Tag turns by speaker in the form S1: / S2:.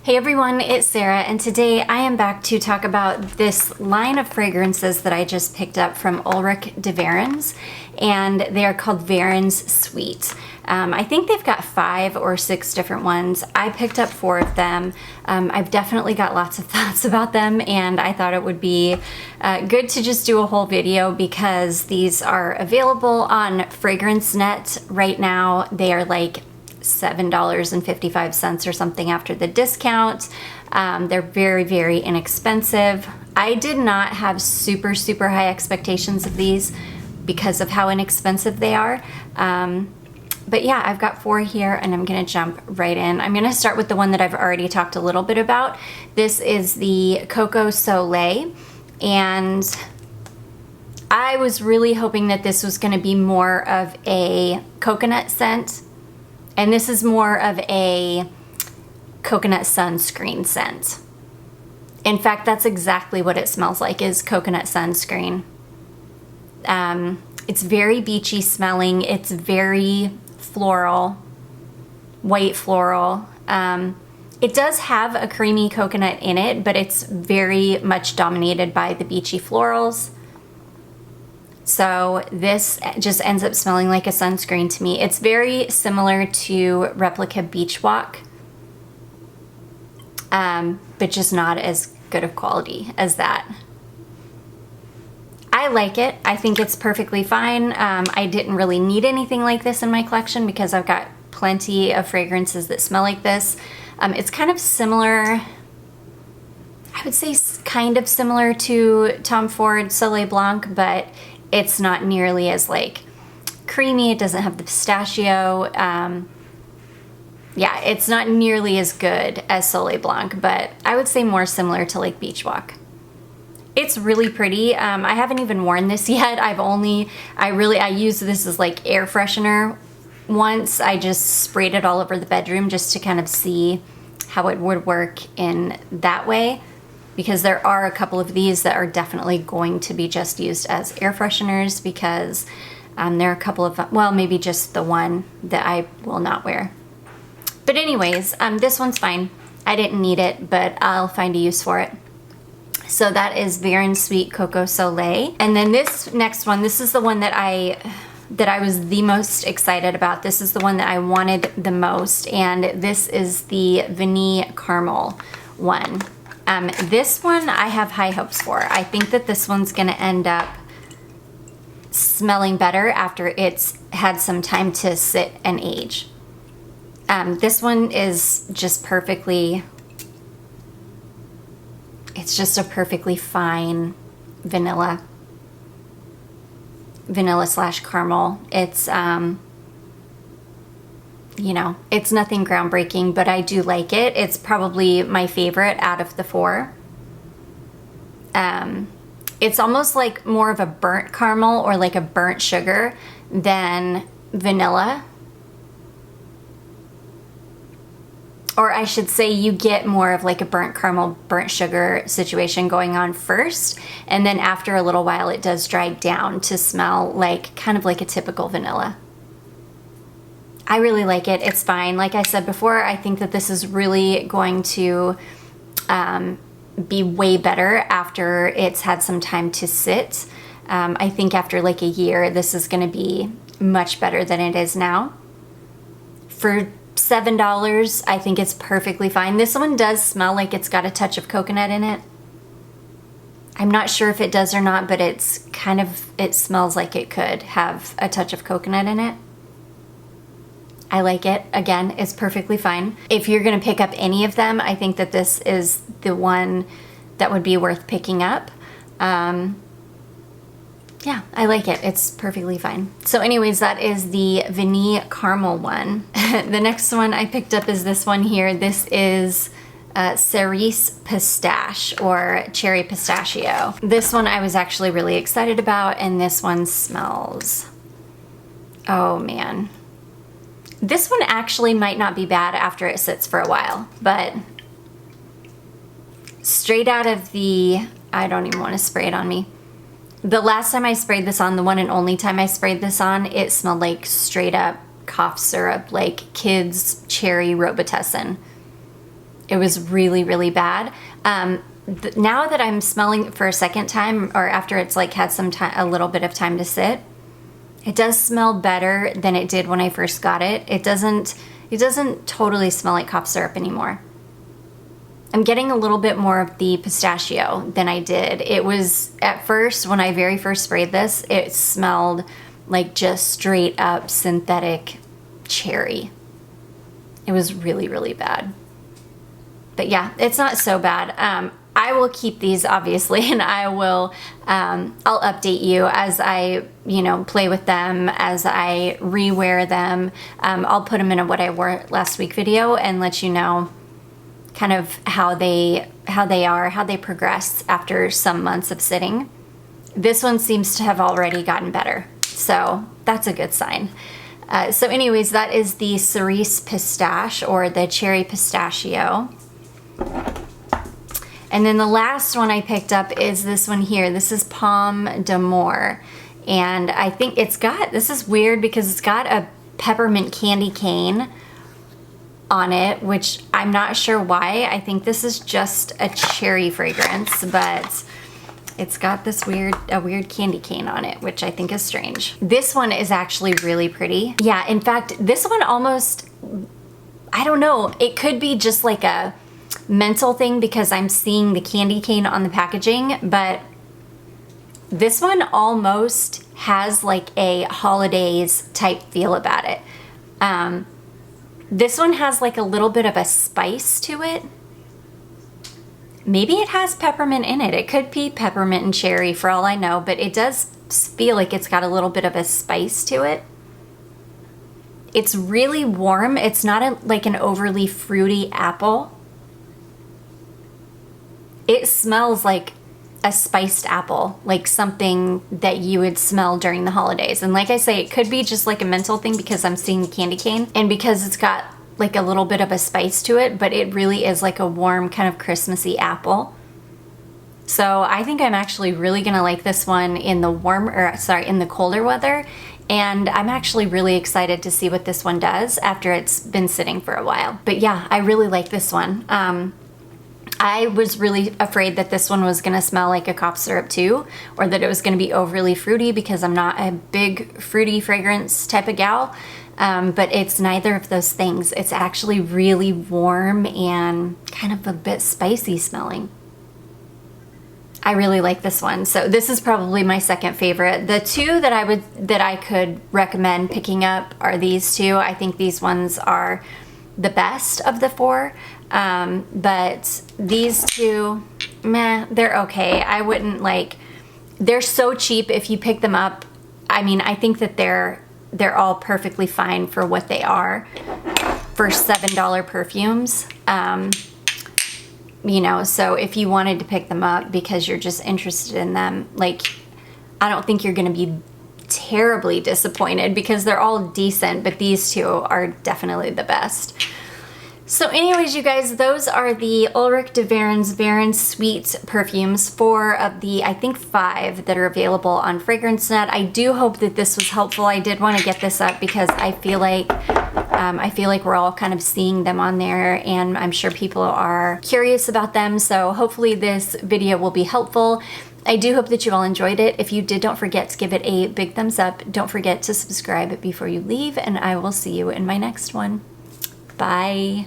S1: Hey everyone, it's Sarah, and today I am back to talk about this line of fragrances that I just picked up from Ulric de Varens, and they are called Varens Sweet. I think they've got 5 or 6 different ones. I picked up 4 of them. I've definitely got lots of thoughts about them, and I thought it would be good to just do a whole video because these are available on Fragrancenet right now. They are like $7.55 or something after the discount. They're very, very inexpensive. I did not have super high expectations of these because of how inexpensive they are. But yeah, I've got 4 here and I'm gonna jump right in. I'm gonna start with the one that I've already talked a little bit about. This is the Coco Solay, and I was really hoping that this was gonna be more of a coconut scent. And this is more of a coconut sunscreen scent. In fact, that's exactly what it smells like, is coconut sunscreen. It's very beachy smelling. It's very floral, white floral. It does have a creamy coconut in it, but it's very much dominated by the beachy florals. So this just ends up smelling like a sunscreen to me. It's very similar to Replica Beach Walk, but just not as good of quality as that. I like it. I think it's perfectly fine. I didn't really need anything like this in my collection because I've got plenty of fragrances that smell like this. It's kind of similar, I would say kind of similar to Tom Ford Soleil Blanc, but it's not nearly as like creamy. It doesn't have the pistachio. Yeah, it's not nearly as good as Soleil Blanc, but I would say more similar to like Beach Walk. It's really pretty. I haven't even worn this yet. I used this as like air freshener once. I just sprayed it all over the bedroom just to kind of see how it would work in that way, because there are a couple of these that are definitely going to be just used as air fresheners, because there are a couple of, well, maybe just the one that I will not wear. But anyways, this one's fine. I didn't need it, but I'll find a use for it. So that is Varens Sweet Coco Solay. And then this next one, this is the one that I was the most excited about. This is the one that I wanted the most, and this is the Vene Caramel one. This one I have high hopes for. I think that this one's gonna end up smelling better after it's had some time to sit and age. This one is just perfectly, it's just a perfectly fine vanilla / caramel. It's, you know, it's nothing groundbreaking, but I do like it. It's probably my favorite out of the 4. It's almost like more of a burnt caramel or like a burnt sugar than vanilla. Or I should say you get more of like a burnt caramel, burnt sugar situation going on first, and then after a little while it does dry down to smell like kind of like a typical vanilla. I really like it. It's fine. Like I said before, I think that this is really going to be way better after it's had some time to sit. I think after like a year, this is going to be much better than it is now. For $7, I think it's perfectly fine. This one does smell like it's got a touch of coconut in it. I'm not sure if it does or not, but it's kind of, it smells like it could have a touch of coconut in it. I like it. Again, it's perfectly fine. If you're gonna pick up any of them, I think that this is the one that would be worth picking up. Yeah, I like it. It's perfectly fine. So anyways, that is the Vene Caramel one. The next one I picked up is this one here. This is Cerise Pistache, or Cherry Pistachio. This one I was actually really excited about, and this one smells, oh man. This one actually might not be bad after it sits for a while, but straight out of the, I don't even want to spray it on me. The last time I sprayed this on, the one and only time I sprayed this on, it smelled like straight up cough syrup, like kids' cherry Robitussin. It was really, really bad. Now that I'm smelling it for a second time, or after it's like had some time, a little bit of time to sit, it does smell better than it did when I first got it. It doesn't totally smell like cough syrup anymore. I'm getting a little bit more of the pistachio than I did. It was, at first, when I very first sprayed this, it smelled like just straight up synthetic cherry. It was really, really bad. But yeah, it's not so bad. I will keep these, obviously, and I will, I'll update you as I, play with them, as I re-wear them. I'll put them in a what I wore last week video and let you know kind of how they progress after some months of sitting. This one seems to have already gotten better, so that's a good sign. So anyways, that is the Cerise Pistache, or the Cherry Pistachio. And then the last one I picked up is this one here. This is Pomme d'Amour. And I think it's got, this is weird because it's got a peppermint candy cane on it, which I'm not sure why. I think this is just a cherry fragrance, but it's got this weird candy cane on it, which I think is strange. This one is actually really pretty. Yeah, in fact, this one almost, I don't know, it could be just like a mental thing because I'm seeing the candy cane on the packaging, but this one almost has like a holidays type feel about it. This one has like a little bit of a spice to it. Maybe it has peppermint in it. It could be peppermint and cherry for all I know, but it does feel like it's got a little bit of a spice to it. It's really warm. It's not like an overly fruity apple. It smells like a spiced apple, like something that you would smell during the holidays. And like I say, it could be just like a mental thing because I'm seeing the candy cane and because it's got like a little bit of a spice to it, but it really is like a warm kind of Christmassy apple. So I think I'm actually really gonna like this one in the in the colder weather. And I'm actually really excited to see what this one does after it's been sitting for a while. But yeah, I really like this one. I was really afraid that this one was gonna smell like a cough syrup too, or that it was gonna be overly fruity because I'm not a big fruity fragrance type of gal. But it's neither of those things. It's actually really warm and kind of a bit spicy smelling. I really like this one. So this is probably my second favorite. The two that I could recommend picking up are these two. I think these ones are the best of the four. But these two, meh, they're okay. I wouldn't like, they're so cheap if you pick them up. I mean, I think that they're all perfectly fine for what they are for $7 perfumes. So if you wanted to pick them up because you're just interested in them, like, I don't think you're gonna be terribly disappointed because they're all decent, but these two are definitely the best. So anyways, you guys, those are the Ulric de Varens Sweet perfumes, 4 of the, I think 5 that are available on Fragrancenet. I do hope that this was helpful. I did want to get this up because I feel like we're all kind of seeing them on there and I'm sure people are curious about them. So hopefully this video will be helpful. I do hope that you all enjoyed it. If you did, don't forget to give it a big thumbs up. Don't forget to subscribe before you leave, and I will see you in my next one. Bye.